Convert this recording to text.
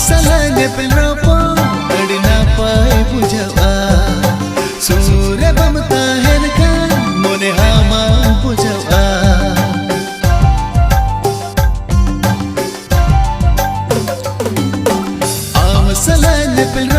salane pelropo adina pai bujawa sure bamta henka mone hama bujawa am salane pelropo